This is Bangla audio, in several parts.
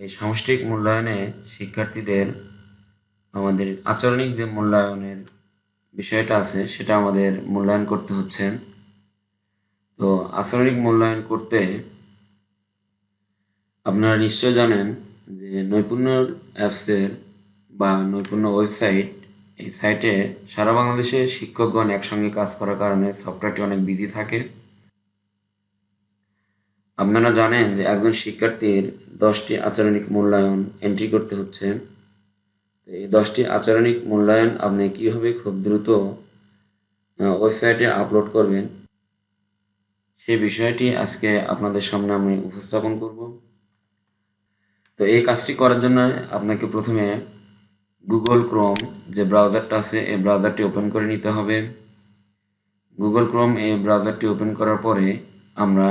এই সামষ্টিক মূল্যায়নে শিক্ষার্থীদের আমাদের আচরণিক যে মূল্যায়নের বিষয়টা আছে সেটা আমাদের মূল্যায়ন করতে হচ্ছে। তো আচরণিক মূল্যায়ন করতে আপনারা নিশ্চয় জানেন যে নৈপুণ্য অ্যাপসের বা নৈপুণ্য ওয়েবসাইট, এই সাইটে সারা বাংলাদেশে শিক্ষকগণ একসঙ্গে কাজ করার কারণে সফটওয়্যারটি অনেক বিজি থাকে। আপনারা জানেন যে একজন শিক্ষার্থীর 10টি আচরণিক মূল্যায়ন এন্ট্রি করতে হচ্ছে। তো এই 10টি আচরণিক মূল্যায়ন আপনি কীভাবে খুব দ্রুত ওয়েবসাইটে আপলোড করবেন সেই বিষয়টি আজকে আপনাদের সামনে আমি উপস্থাপন করব। তো এই কাজটি করার জন্য আপনাকে প্রথমে গুগল ক্রোম যে ব্রাউজারটা আছে এই ব্রাউজারটি ওপেন করে নিতে হবে। গুগল ক্রোম এই ব্রাউজারটি ওপেন করার পরে আমরা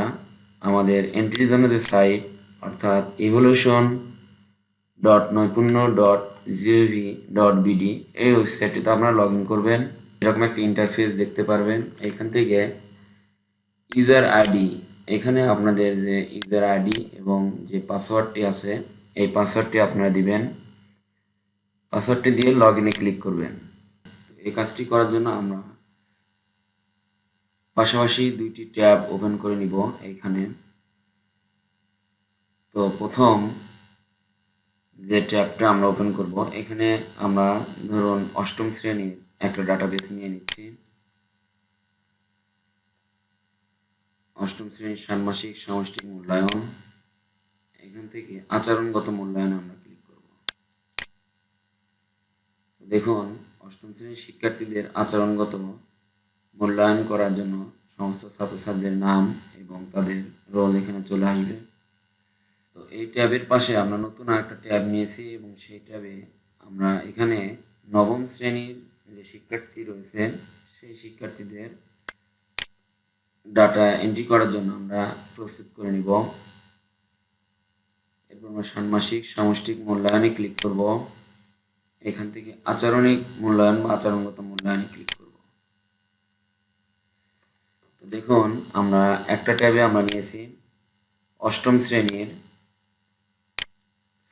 আমাদের এন্ট্রির জন্য যে সাইট অর্থাৎ evolution.নৈপুণ্য.gov.bd এই ওয়েবসাইটটিতে আপনারা লগ ইন করবেন। এরকম একটা ইন্টারফেস দেখতে পারবেন। এখান থেকে ইউজার আইডি, এখানে আপনাদের যে ইউজার আইডি এবং যে পাসওয়ার্ডটি আছে এই পাসওয়ার্ডটি আপনারা দিবেন। পাসওয়ার্ডটি দিয়ে লগ ইনে ক্লিক করবেন। এই কাজটি করার জন্য আমরা পাশাপাশি দুইটি ট্যাব ওপেন করে নিব এইখানে। তো প্রথম যে ট্যাবটা আমরা ওপেন করব, এখানে আমরা ধরুন অষ্টম শ্রেণীর একটা ডাটাবেস নিয়ে নিচ্ছি। অষ্টম শ্রেণীর ষান্মাসিক সামষ্টিক মূল্যায়ন, এখান থেকে আচরণগত মূল্যায়ন আমরা ক্লিক করব। দেখুন অষ্টম শ্রেণীর শিক্ষার্থীদের আচরণগত মূল্যায়ন করার জন্য সমস্ত ছাত্রছাত্রীদের নাম এবং তাদের রোল এখানে চলে আসবে। তো এই ট্যাবের পাশে আমরা নতুন আরেকটা ট্যাব নিয়েছি এবং সেই ট্যাবে আমরা এখানে নবম শ্রেণীর যে শিক্ষার্থী রয়েছে সেই শিক্ষার্থীদের ডাটা এন্ট্রি করার জন্য আমরা প্রস্তুত করে নিব। এরপর আমরা ষান্মাসিক সামষ্টিক মূল্যায়নে ক্লিক করব। এখান থেকে আচরণিক মূল্যায়ন বা আচরণগত মূল্যায়নে ক্লিক করব। তো দেখুন আমরা একটা ট্যাবে আমরা নিয়েছি অষ্টম শ্রেণীর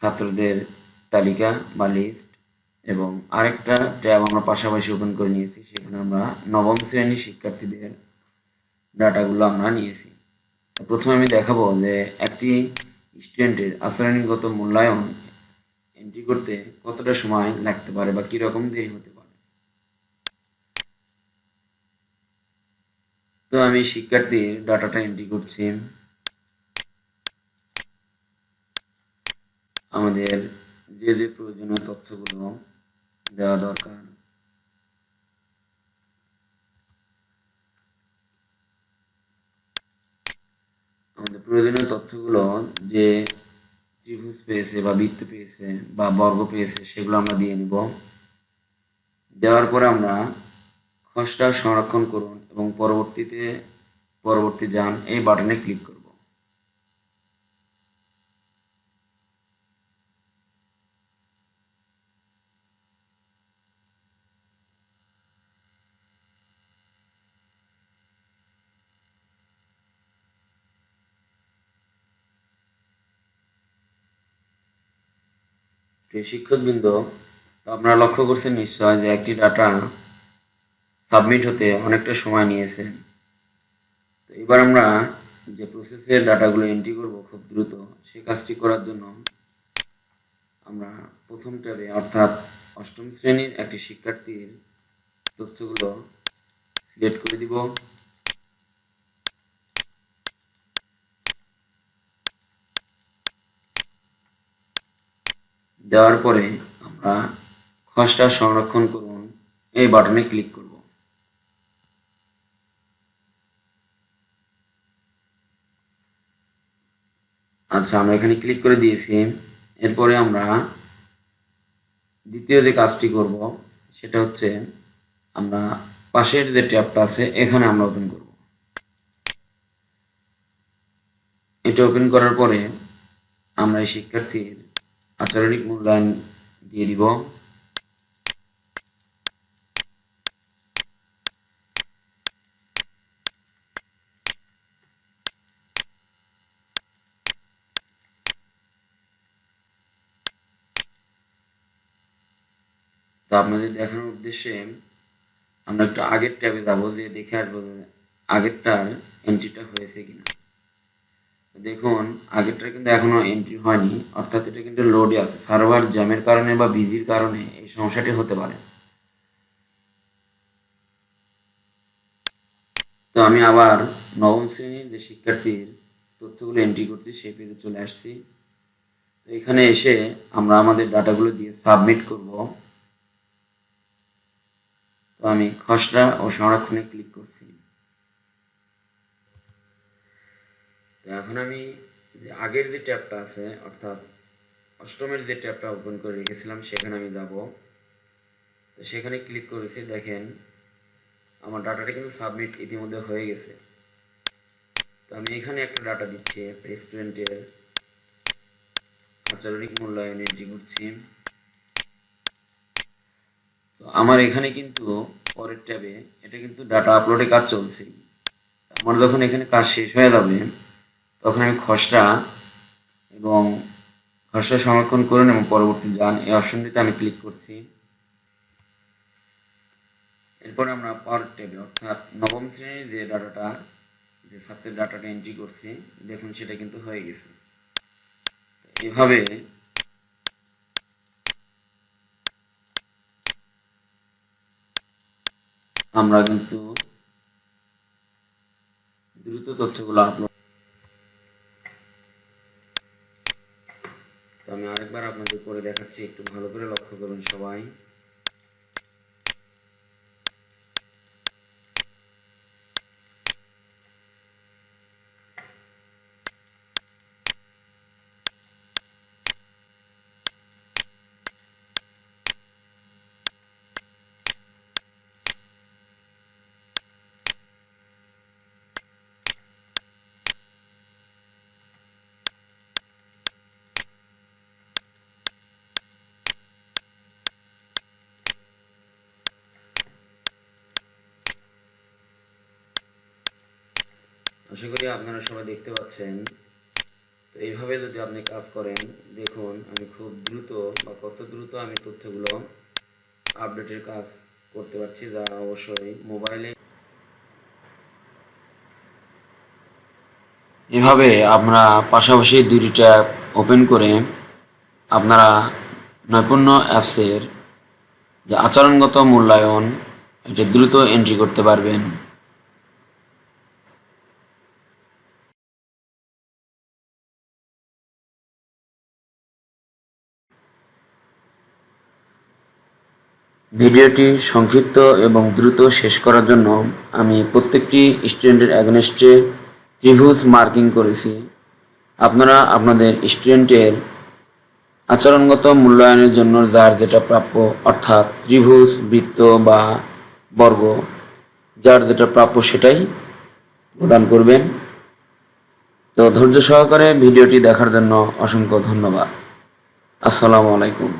ছাত্রদের তালিকা বা লিস্ট এবং আরেকটা ট্যাব আমরা পাশাপাশি ওপেন করে নিয়েছি, সেখানে আমরা নবম শ্রেণীর শিক্ষার্থীদের ডাটাগুলো আমরা নিয়েছি। প্রথমে আমি দেখাবো যে একটি স্টুডেন্টের আচরণগত মূল্যায়ন এন্ট্রি করতে কতটা সময় লাগতে পারে বা কীরকম দেরি হতে পারে। তো আমি শিক্ষার্থীর ডাটাটা এন্ট্রি করছি। আমাদের যে যে প্রয়োজনীয় তথ্যগুলো দেওয়া দরকার, আমাদের প্রয়োজনীয় তথ্যগুলো যে ত্রিভুজ পেয়েছে বা বৃত্ত পেয়েছে বা বর্গ পেয়েছে সেগুলো আমরা দিয়ে নিব। দেওয়ার পরে আমরা খসড়া সংরক্ষণ করুন এবং পরবর্তী যান এই বাটনে ক্লিক করব। প্রিয় শিক্ষকবৃন্দ, আপনারা লক্ষ্য করছেন নিশ্চয় যে একটি ডাটা সাবমিট হতে অনেকটা সময় নিয়েছে। তো এবার আমরা যে প্রসেসের ডাটাগুলো এন্ট্রি করব খুব দ্রুত, সেই কাজটি করার জন্য আমরা প্রথম ট্যাবে অর্থাৎ অষ্টম শ্রেণীর একটি শিক্ষার্থীর তথ্যগুলো সিলেক্ট করে দিব। দেওয়ার পরে আমরা খসড়া সংরক্ষণ করুন এই বাটনে ক্লিক করব। আচ্ছা, আমরা এখানে ক্লিক করে দিয়েছি। এরপরে আমরা দ্বিতীয় যে কাজটি করব সেটা হচ্ছে আমরা পাশের যে ট্যাবটা আছে এখানে আমরা ওপেন করব। এটা ওপেন করার পরে আমরা এই শিক্ষার্থীর আচরণিক মূল্যায়ন দিয়ে দিব। আপনাদের দেখানোর উদ্দেশ্যে আমরা একটু আগের ট্যাবে যাবো, যে দেখে আসবো যে আগেরটার এন্ট্রিটা হয়েছে কিনা। দেখুন আগেরটা কিন্তু এখনো এন্ট্রি হয়নি, অর্থাৎ এটা কিন্তু লোডে আছে। সার্ভার জ্যামের কারণে বা বিজির কারণে এই সমস্যাটি হতে পারে। তো আমি আবার নবম শ্রেণীর যে শিক্ষার্থীর তথ্যগুলো এন্ট্রি করছি সেই পেজে চলে আসছি। তো এখানে এসে আমরা আমাদের ডাটাগুলো দিয়ে সাবমিট করব। তো আমি খসড়া ও সংরক্ষণে ক্লিক করছি। তো এখন আমি যে আগের যে ট্যাবটা আছে, অর্থাৎ অষ্টমের যে ট্যাবটা ওপেন করে রেখেছিলাম সেখানে আমি যাব। তো সেখানে ক্লিক করেছি, দেখেন আমার ডাটাটা কিন্তু সাবমিট ইতিমধ্যে হয়ে গেছে। তো আমি এখানে একটা ডাটা দিচ্ছি, স্টুডেন্টের আচরণিক মূল্যায়ন এন্ট্রি করছি। তো আমার এখানে কিন্তু পরের ট্যাবে এটা কিন্তু ডাটা আপলোডে কাজ চলছে। আমার যখন এখানে কাজ শেষ হয়ে যাবে তখন আমি খসড়া এবং খসড়া সংরক্ষণ করুন এবং পরবর্তী যান এই অপশনটিতে আমি ক্লিক করছি। এরপর আমরা পরের ট্যাবে অর্থাৎ নবম শ্রেণীর যে ডাটাটা, যে ছাত্রের ডাটাটা এন্ট্রি করছি, দেখুন সেটা কিন্তু হয়ে গেছে। এভাবে আমরা কিন্তু দ্রুত তথ্যগুলো আপলোড। তো আমি আরেকবার আপনাদের করে দেখাচ্ছি, একটু ভালো করে লক্ষ্য করুন সবাই। আশা করি আপনারা সবাই দেখতে পাচ্ছেন। তো এইভাবে যদি আপনি কাজ করেন, দেখুন আমি খুব দ্রুত বা কত দ্রুত আমি তথ্যগুলো আপডেটের কাজ করতে পারছি, যা অবশ্যই মোবাইলে। এভাবে আমরা পাশাপাশি দুটি ট্যাব ওপেন করে আপনারা নৈপুণ্য অ্যাপসের যে আচরণগত মূল্যায়ন এটা দ্রুত এন্ট্রি করতে পারবেন। ভিডিওটি সংক্ষিপ্ত এবং দ্রুত শেষ করার জন্য আমি প্রত্যেকটি স্টুডেন্টের অ্যাগনেস্টে ত্রিভুজ মার্কিং করেছি। আপনারা আপনাদের স্টুডেন্টের আচরণগত মূল্যায়নের জন্য যার যেটা প্রাপ্য, অর্থাৎ ত্রিভুজ, বৃত্ত বা বর্গ, যার যেটা প্রাপ্য সেটাই প্রদান করবেন। তো ধৈর্য সহকারে ভিডিওটি দেখার জন্য অসংখ্য ধন্যবাদ। আসসালামু আলাইকুম।